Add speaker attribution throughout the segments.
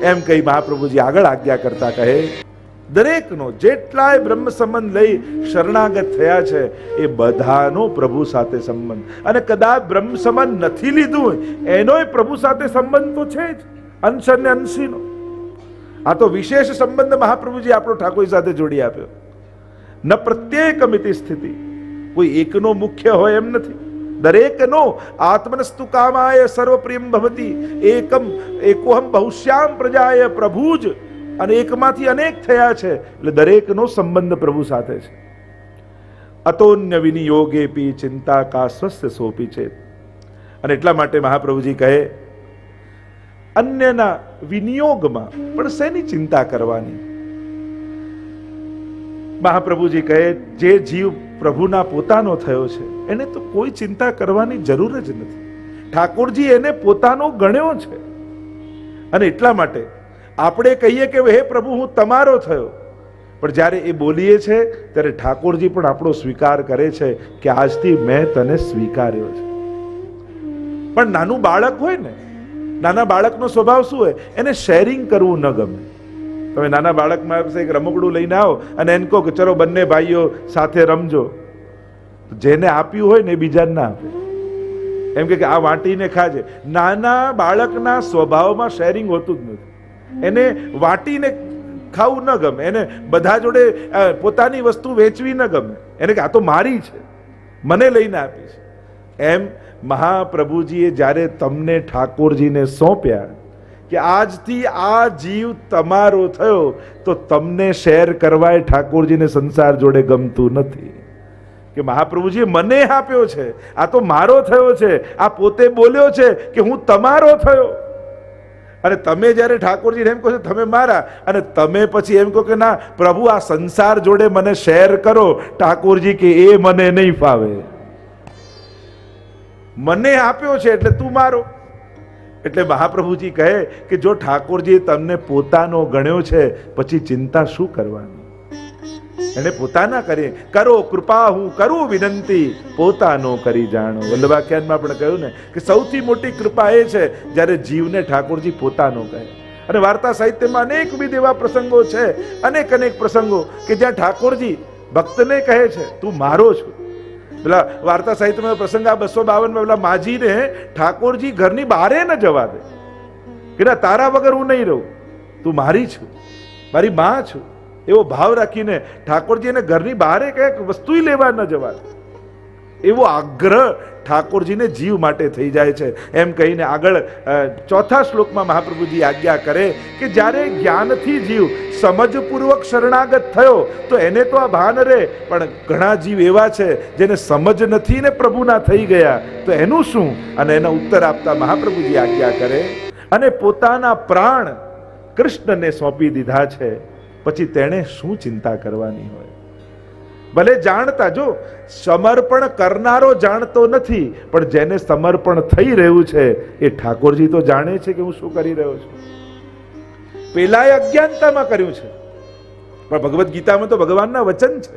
Speaker 1: એમ કહી મહાપ્રભુજી આગળ આજ્ઞા કરતા કહે, દરેકનો જેટલાય બ્રહ્મ સંબંધ લઈ શરણાગત થયા છે એ બધાનો પ્રભુ સાથે સંબંધ, અને કદાચ બ્રહ્મ સંબંધ નથી લીધું હોય એનોય પ્રભુ સાથે સંબંધ તો છે જ, અંશ અને અંશીનો. આ તો વિશેષ સંબંધ મહાપ્રભુજી આપણો ઠાકોરજી સાથે જોડી આપ્યો. ન પ્રત્યેકમિતિ સ્થિતિ, કોઈ એકનો મુખ્ય હોય એમ નથી, દરેકનો. આત્મનસ્તુ કામાય સર્વપ્રિયમ ભવતી, એકમ એકોહમ બહુશ્યામ પ્રજાય, પ્રભુ જ અને એકમાંથી અનેક થયા છે એટલે દરેકનો સંબંધ પ્રભુ સાથે છે. અતોન્ય વિનિયોગે પી ચિંતા કા સ્વસ્થ સોપી છે. અને એટલા માટે મહાપ્રભુજી કહે, અન્યના વિનિયોગમાં પણ શેની ચિંતા કરવાની? મહાપ્રભુજી કહે, જે જીવ પ્રભુના પોતાનો થયો છે એને તો કોઈ ચિંતા કરવાની જરૂર જ નથી. ઠાકોરજી એને પોતાનો ગણ્યો છે. અને એટલા માટે આપણે કહીએ કે હે પ્રભુ હું તમારો થયો, પણ જ્યારે એ બોલીએ છે ત્યારે ઠાકોરજી પણ આપણો સ્વીકાર કરે છે કે આજથી મેં તને સ્વીકાર્યો છે. પણ નાનું બાળક હોય ને, નાના બાળકનો સ્વભાવ શું હોય? એને શેરિંગ કરવું ન ગમે. તમે નાના બાળક પાસે એક રમકડું લઈને આવો અને એને કહો કે ચલો બંને ભાઈઓ સાથે રમજો, જેને આપ્યું હોય ને એ બીજાને ના આપે. એમ કે આ વાટીને ખાજે. નાના બાળકના સ્વભાવમાં શેરિંગ હોતું જ નથી. એને વાટીને ખાવું ન ગમે, એને બધા જોડે પોતાની વસ્તુ વેચવી ન ગમે. એને કે આ તો મારી છે, મને લઈને આપી છે. એમ મહાપ્રભુજીએ જ્યારે તમને ઠાકોરજીને સોંપ્યા કે આજથી આ જીવ તમારો થયો, તો તમને શેર કરવાય ઠાકોરજીને સંસાર જોડે ગમતું નથી. કે મહાપ્રભુજીએ મને આપ્યો છે, આ તો મારો થયો છે, આ પોતે બોલ્યો છે કે હું તમારો થયો. અને તમે જ્યારે ઠાકોરજીને એમ કહો છો તમે મારા, અને તમે પછી એમ કહો કે ના પ્રભુ આ સંસાર જોડે મને શેર કરો, ઠાકોરજી કે એ મને નહીં ફાવે. મને આપ્યો છે એટલે તું મારો. એટલે મહાપ્રભુજી કહે કે જો ઠાકોરજીએ તમને પોતાનો ગણ્યો છે પછી ચિંતા શું કરવાની? એને પોતાના કરીએ કરો કૃપા, હું કરું વિનંતી, પોતાનો કરી જાણો. વલ્લભાખ્યાનમાં આપણે કહ્યું ને કે સૌથી મોટી કૃપા એ છે જ્યારે જીવને ઠાકોરજી પોતાનો કહે. અને વાર્તા સાહિત્યમાં અનેકવિધ એવા પ્રસંગો છે, અનેક પ્રસંગો કે જ્યાં ઠાકોરજી ભક્તને કહે છે તું મારો છો. પેલા વાર્તા સાહિત્યમાં પ્રસંગ આ 252 પેલા માજીને ઠાકોરજી ઘરની બહાર ન જવા દે કે ના તારા વગર હું નહીં રહું, તું મારી છું, મારી માં છું. એવો ભાવ રાખીને ઠાકોરજી એને ઘરની બહાર કઈક વસ્તુ લેવા ન જવા દે. એવો આગ્રહ ઠાકોરજીને જીવ માટે થઈ જાય છે. એમ કહીને આગળ ચોથા શ્લોકમાં મહાપ્રભુજી આજ્ઞા કરે કે જ્યારે જ્ઞાનથી જીવ સમજપૂર્વક શરણાગત થયો તો એને તો આ ભાન રહે, પણ ઘણા જીવ એવા છે જેને સમજ નથી ને પ્રભુના થઈ ગયા, તો એનું શું? અને એનો ઉત્તર આપતા મહાપ્રભુજી આજ્ઞા કરે, અને પોતાના પ્રાણ કૃષ્ણને સોંપી દીધા છે, પછી તેણે શું ચિંતા કરવાની હોય? ભલે જાણતા, જો સમર્પણ કરનારો જાણતો નથી, પણ જેને સમર્પણ થઈ રહ્યું છે એ ઠાકોરજી તો જાણે છે કે હું શું કરી રહ્યો છું. પેલાએ અજ્ઞાનતામાં કર્યું છે, પણ ભગવદ્ ગીતામાં તો ભગવાનના વચન છે,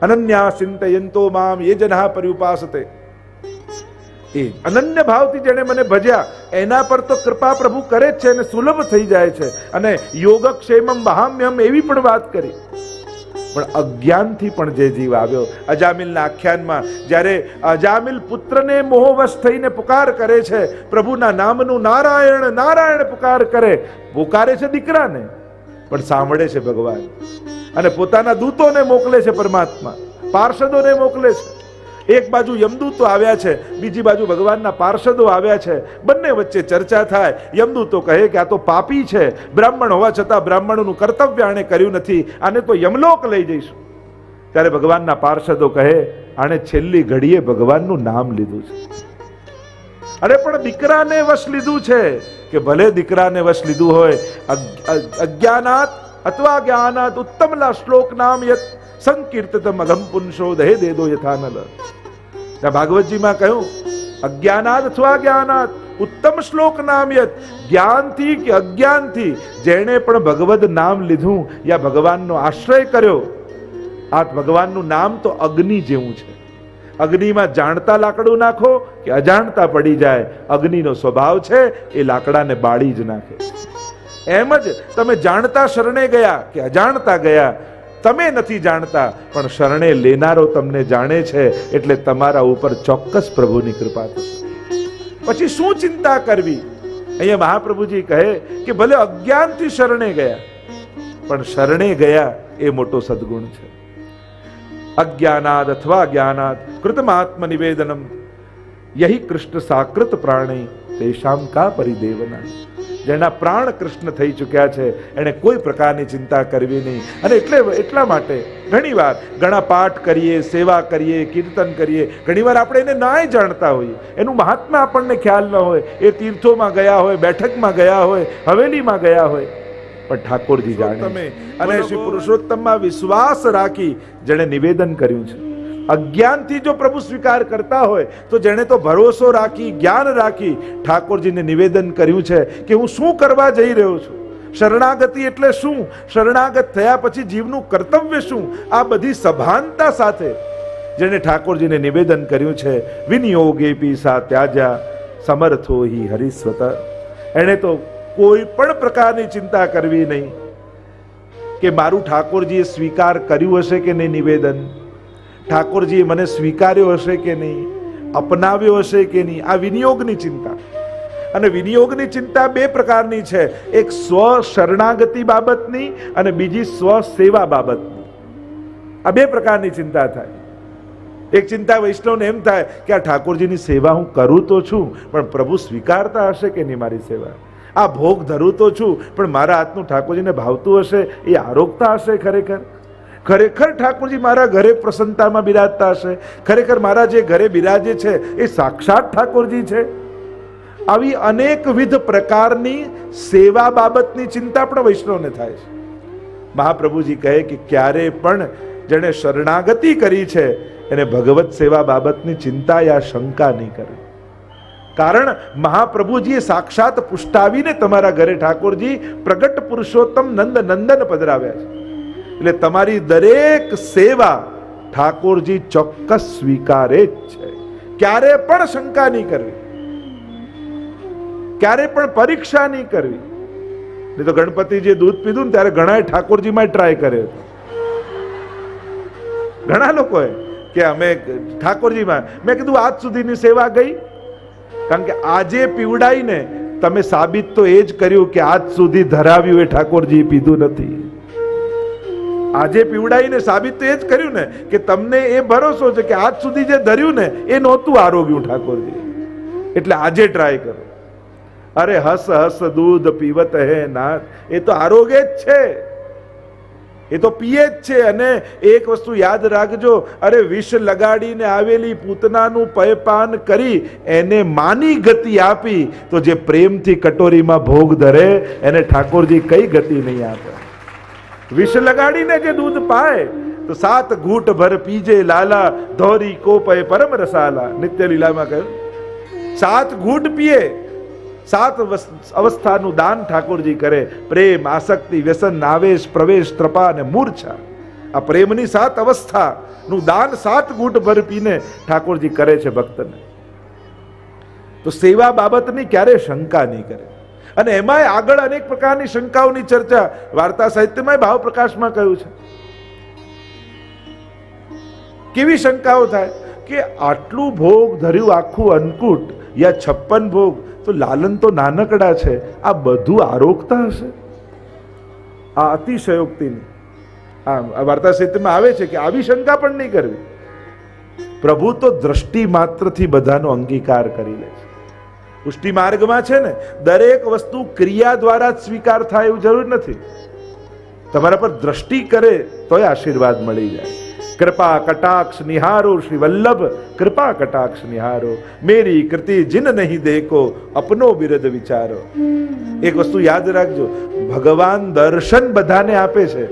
Speaker 1: અનન્યા ચિંતયંતો મામ યે જનઃ પર્યુપાસતે. એ અનન્ય ભાવથી જેને મને ભજ્યા એના પર તો કૃપા પ્રભુ કરે જ છે અને સુલભ થઈ જાય છે. અને યોગક્ષેમમ વહામ્યમ એવી પણ વાત કરી. પણ અજ્ઞાનથી પણ જે જીવ આવ્યો, અજામિલના આખ્યાનમાં જ્યારે અજામિલ પુત્રને મોહવશ થઈને પુકાર કરે છે, પ્રભુના નામનું નારાયણ નારાયણ પુકારે છે દીકરાને, પણ સાંભળે છે ભગવાન. અને પોતાના દૂતોને મોકલે છે પરમાત્મા, પાર્ષદોને મોકલે છે. એક બાજુ યમદૂતો આવ્યા છે, બીજી બાજુ ભગવાનના પાર્ષદો આવ્યા છે. બંને વચ્ચે ચર્ચા થાય. યમદૂતો કહે કે આ તો પાપી છે, બ્રાહ્મણ હોવા છતાં બ્રાહ્મણનું કર્તવ્ય આણે કર્યું નથી, આને તો યમલોક લઈ જઈશું. ત્યારે ભગવાનના પાર્ષદો કહે આણે છેલ્લી ઘડીએ ભગવાનનું નામ લીધું છે, અરે પણ દીકરાને વશ લીધું છે. કે ભલે દીકરાને વશ લીધું હોય, અજ્ઞાનાત અથવા જ્ઞાનાત ઉત્તમલા શ્લોક નામ યત સંકીર્તતમ અઘમ પુંસો દહે દેદો યથાનલ. ભાગવતજીમાં કહ્યું અજ્ઞાનાત અથવા જ્ઞાનાત ઉત્તમ શ્લોક નામ યત, જ્ઞાનથી કે અજ્ઞાનથી જેણે પણ ભગવદ નામ લીધું યા ભગવાનનો આશ્રય કર્યો, આ ભગવાનનું નામ તો અગ્નિ જેવું છે. અગ્નિમાં જાણતા લાકડું નાખો કે અજાણતા પડી જાય, અગ્નિનો સ્વભાવ છે એ લાકડાને બાળી જ નાખે. એમ જ તમે જાણતા શરણે ગયા કે અજાણતા ગયા, તમે નથી જાણતા પણ શરણે લેનારો તમને જાણે છે, એટલે તમારા ઉપર ચોક્કસ પ્રભુની કૃપા થશે. પછી શું ચિંતા કરવી? અહીંયા મહાપ્રભુજી કહે કે ભલે અજ્ઞાનથી શરણે ગયા, પણ શરણે ગયા એ મોટો સદગુણ છે. અજ્ઞાનાદ અથવા જ્ઞાનાદ કૃતમાત્મ નિવેદનમ યહી કૃષ્ણ સાકૃત પ્રાણી તેષામ કા પરિદેવના. જેના પ્રાણ કૃષ્ણ થઈ ચૂક્યા છે એને કોઈ પ્રકારની ચિંતા કરવી નહીં. અને એટલા માટે ઘણીવાર ઘણા પાઠ કરીએ, સેવા કરીએ, કીર્તન કરીએ, ઘણીવાર આપણે એને નાય જાણતા હોઈએ, એનું મહાત્મા આપણને ખ્યાલ ન હોય. એ તીર્થોમાં ગયા હોય, બેઠકમાં ગયા હોય, હવેલીમાં ગયા હોય, પણ ઠાકોરજી જાણે. તમે અને શ્રી પુરુષોત્તમમાં વિશ્વાસ રાખી જેણે નિવેદન કર્યું છે, અજ્ઞાનથી જો પ્રભુ સ્વીકાર કરતા હોય તો જેણે તો ભરોસો રાખી, જ્ઞાન રાખી ઠાકોરજીને નિવેદન કર્યું છે કે હું શું કરવા જઈ રહ્યો છું, શરણાગતિ એટલે શું, શરણાગત થયા પછી જીવનું કર્તવ્ય શું, આ બધી સભાનતા સાથે જેણે ઠાકોરજીને નિવેદન કર્યું છે. વિનિયોગેપી સા ત્યાજ્યા સમર્થો હિ હરિસ્વત. એણે તો કોઈ પણ પ્રકારની ચિંતા કરવી નહીં કે મારું ઠાકોરજીએ સ્વીકાર કર્યું હશે કે નહીં નિવેદન, ઠાકોરજીએ મને સ્વીકાર્યો હશે કે નહીં, અપનાવ્યો હશે કે નહીં. આ વિનિયોગની ચિંતા. અને વિનિયોગની ચિંતા બે પ્રકારની છે, એક સ્વ શરણાગતિ બાબતની અને બીજી સ્વ સેવા બાબતની. આ બે પ્રકારની ચિંતા થાય. એક ચિંતા વૈષ્ણવને એમ થાય કે આ ઠાકોરજીની સેવા હું કરું તો છું, પણ પ્રભુ સ્વીકારતા હશે કે નહીં મારી સેવા. આ ભોગ ધરું તો છું, પણ મારા હાથનું ઠાકોરજીને ભાવતું હશે, એ આરોગતા હશે ખરેખર. ખરેખર ઠાકોરજી મારા ઘરે પ્રસન્નતામાં બિરાજતા હશે, ખરેખર મારા જે ઘરે બિરાજે છે એ સાક્ષાત ઠાકોરજી છે. આવી અનેકવિધ પ્રકારની સેવા બાબતની ચિંતા પણ વૈષ્ણવને થાય છે. મહાપ્રભુજી કહે કે ક્યારે પણ જેણે શરણાગતિ કરી છે એને ભગવત સેવા બાબતની ચિંતા યા શંકા નહીં કરે. કારણ મહાપ્રભુજીએ સાક્ષાત પુષ્ટાવીને તમારા ઘરે ઠાકોરજી પ્રગટ પુરુષોત્તમ નંદ નંદન પધરાવ્યા છે. એટલે તમારી દરેક સેવા ઠાકોરજી ચોક્કસ સ્વીકારે જ છે. ક્યારે પણ શંકા નહીં કરવી, ક્યારે પણ પરીક્ષા નહીં કરવી. નહીં તો ગણપતિજીએ દૂધ પીધું ને ત્યારે ઘણા ઠાકોરજીમાં ટ્રાય કર્યો હતો. ઘણા લોકોએ કે અમે ઠાકોરજીમાં, મેં કીધું આજ સુધીની સેવા ગઈ, કારણ કે આજે પીવડાઈને તમે સાબિત તો એ જ કર્યું કે આજ સુધી ધરાવ્યું એ ઠાકોરજી પીધું નથી. આજે પીવડાઈને સાબિત તો એ જ કર્યું ને કે તમને એ ભરોસો છે કે આજ સુધી જે ધર્યું ને એ નહોતું આરોગ્યું ઠાકોરજી, એટલે આજે ટ્રાય કરો. અરે હસ હસ દૂધ પીવત હે નાથ, એ તો આરોગ્ય જ છે, એ તો પીએ જ છે. અને એક વસ્તુ યાદ રાખજો, અરે વિષ લગાડીને આવેલી પૂતનાનું પયપાન કરી એને માની ગતિ આપી, તો જે પ્રેમથી કટોરીમાં ભોગ ધરે એને ઠાકોરજી કઈ ગતિ નહીં આપે. વિષ લગાડીને જે દૂધ પાય તો 7 ઘૂંટ ભર પીજે લાલા, ધોરી કોપય પરમ રસાલા. નિત્ય લીલામાં કહ્યું 7 ઘૂંટ પીએ, 7 અવસ્થાનું દાન ઠાકોરજી કરે. પ્રેમ, આસક્તિ, વ્યસન, આવેશ, પ્રવેશ, ત્રપા અને મૂર્છા. આ પ્રેમની 7 અવસ્થાનું દાન 7 ઘૂંટ ભર પીને ઠાકોરજી કરે છે ભક્તને. તો સેવા બાબતની ક્યારે શંકા નહીં કરે. અને એમાંય આગળ અનેક પ્રકારની શંકાઓની ચર્ચા વાર્તા સાહિત્યમાં ભાવ પ્રકાશમાં કહ્યું છે. કેવી શંકાઓ થાય કે આટલું ભોગ ધર્યું, આખું અન્નકૂટ યા 56 ભોગ, તો લાલન તો નાનકડા છે, આ બધું આરોગતા હશે. આ અતિશયોક્તિની આ વાર્તા સાહિત્યમાં આવે છે કે આવી શંકા પણ નહીં કરવી. પ્રભુ તો દ્રષ્ટિ માત્રથી બધાનો અંગીકાર કરી લે છે. પુષ્ટિ માર્ગમાં છે ને, દરેક વસ્તુ ક્રિયા દ્વારા જ સ્વીકાર થાય એવું જરૂર નથી. તમારા પર દ્રષ્ટિ કરે તોય આશીર્વાદ મળી જાય. કૃપા કટાક્ષ નિહારો શ્રી વલ્લભ, કૃપા કટાક્ષ નિહારો, મેરી કૃતિ જિન નહીં દેખો, અપનો બિરદ વિચારો. એક વસ્તુ યાદ રાખજો, ભગવાન દર્શન બધાને આપે છે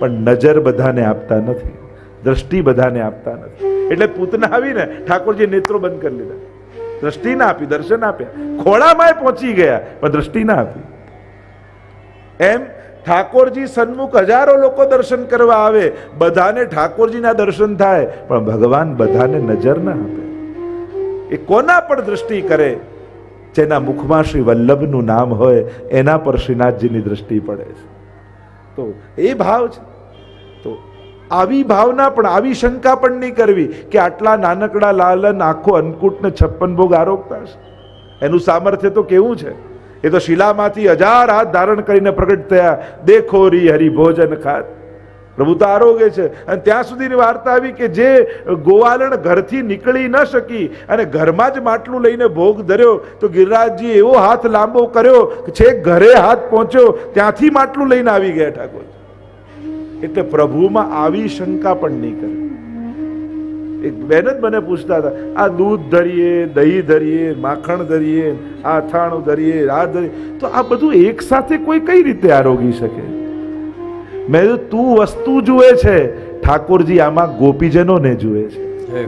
Speaker 1: પણ નજર બધાને આપતા નથી, દ્રષ્ટિ બધાને આપતા નથી. એટલે પૂતના આવીને ઠાકોરજી નેત્રો બંધ કરી લીધા, દ્રષ્ટિ ના આપી, દર્શન આપ્યા. ખોળામાં પહોંચી ગયા પણ દ્રષ્ટિ ના આપી. એમ ઠાકોરજી સન્મુખ હજારો લોકો દર્શન કરવા આવે, બધાને ઠાકોરજીના દર્શન થાય પણ ભગવાન બધાને નજર ના આપે. એ કોના પણ દ્રષ્ટિ કરે જેના મુખમાં શ્રી વલ્લભનું નામ હોય એના પર શ્રીનાથજીની દ્રષ્ટિ પડે છે. તો એ ભાવ છે. તો આવી ભાવના પણ, આવી શંકા પણ નહીં કરવી કે આટલા નાનકડા લાલન આખો અન્નકૂટ ને 56 ભોગ આરોગતા છે. એનું સામર્થ્ય તો કેવું છે! એ તો શિલામાંથી 1000 હાથ ધારણ કરીને પ્રગટ થયા. દેખો રી હરિ ભોજન ખાત. પ્રભુ તો આરોગે છે. અને ત્યાં સુધીની વાર્તા આવી કે જે ગોવાલણ ઘરથી નીકળી ન શકી અને ઘરમાં જ માટલું લઈને ભોગ ધર્યો તો ગિરિરાજજી એવો હાથ લાંબો કર્યો કે છેક ઘરે હાથ પહોંચ્યો, ત્યાંથી માટલું લઈને આવી ગયા ઠાકોર. એટલે પ્રભુમાં આવી શંકા પણ નહીં કરે. એક બેન જ મને પૂછતા હતા, આ દૂધ ધરીએ, દહીં ધરીએ, માખણ ધરીએ, આ અથાણું ધરીએ, આ ધરીએ, તો આ બધું એક સાથે કોઈ કઈ રીતે આરોગી શકે? મેં તો તું વસ્તુ જુએ છે, ઠાકોરજી આમાં ગોપીજનોને જુએ છે.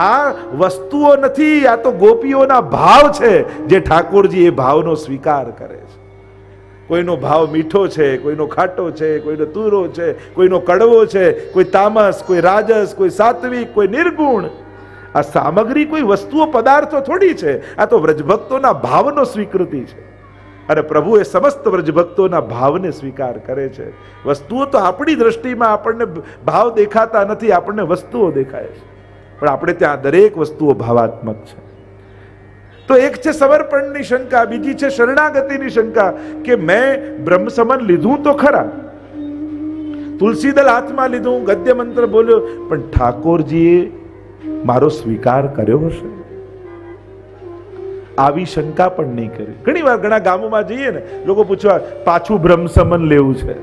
Speaker 1: આ વસ્તુઓ નથી, આ તો ગોપીઓના ભાવ છે જે ઠાકોરજી એ ભાવનો સ્વીકાર કરે છે. કોઈનો ભાવ મીઠો છે, કોઈનો ખાટો છે, કોઈનો તુરો છે, કોઈનો કડવો છે, કોઈ તામસ, કોઈ રાજસ, કોઈ સાત્વિક, કોઈ નિર્ગુણ. આ સામગ્રી કોઈ વસ્તુઓ પદાર્થો થોડી છે, આ તો વ્રજભક્તોના ભાવનો સ્વીકૃતિ છે. અને પ્રભુ એ સમસ્ત વ્રજભક્તોના ભાવને સ્વીકાર કરે છે. વસ્તુઓ તો આપણી દ્રષ્ટિમાં આપણને ભાવ દેખાતા નથી, આપણને વસ્તુઓ દેખાય છે, પણ આપણે ત્યાં દરેક વસ્તુઓ ભાવાત્મક છે. તો એક છે સમર્પણની શંકા, બીજી છે શરણાગતિની શંકા કે મેં બ્રહ્મ સમન લીધું તો ખરા, તુલસીદલ હાથમાં લીધું, ગદ્ય મંત્ર બોલ્યો, પણ ઠાકોરજીએ મારો સ્વીકાર કર્યો હશે? આવી શંકા પણ નહીં કરી. ઘણી વાર ઘણા ગામોમાં જઈએ ને, લોકો પૂછવા પાછું બ્રહ્મ સમન લેવું છે.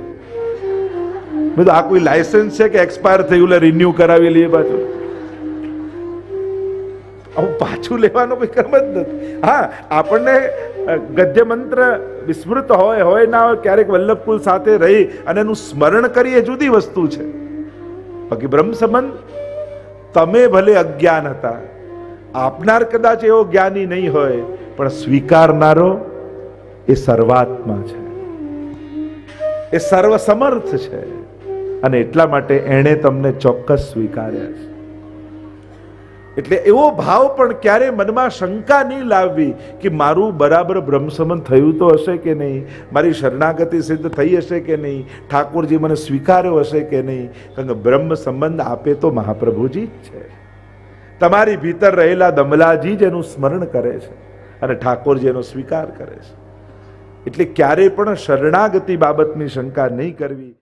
Speaker 1: બધું આ કોઈ લાયસન્સ છે કે એક્સપાયર થયું રિન્યુ કરાવી લઈએ પાછું? પાછું લેવાનો કોઈ ક્રમ જ નથી. હા, આપણને ગદ્ય મંત્ર વિસ્મૃત હોય ના હોય, ક્યારેક વલ્લભકુલ સાથે રહી અને એનું સ્મરણ કરીએ જુદી વસ્તુ છે. બાકી બ્રહ્મ સંબંધ, તમે ભલે અજ્ઞાન હતા, આપનાર કદાચ એવો જ્ઞાની નહીં હોય, પણ સ્વીકારનારો એ સર્વાત્મા છે, એ સર્વસમર્થ છે. અને એટલા માટે એણે તમને ચોક્કસ સ્વીકાર્યા છે. એટલે એવો ભાવ પણ ક્યારે મનમાં શંકા નહીં લાવવી કે મારું બરાબર બ્રહ્મસમન થયું તો હશે કે નહીં, મારી શરણાગતિ સિદ્ધ થઈ હશે કે નહીં, ઠાકોરજી મને સ્વીકાર્યો હશે કે નહીં. કારણ કે બ્રહ્મ સંબંધ આપે તો મહાપ્રભુજી જ છે. તમારી ભીતર રહેલા દમલાજી જ એનું સ્મરણ કરે છે અને ઠાકોરજી એનો સ્વીકાર કરે છે. એટલે ક્યારે પણ શરણાગતિ બાબતની શંકા નહીં કરવી.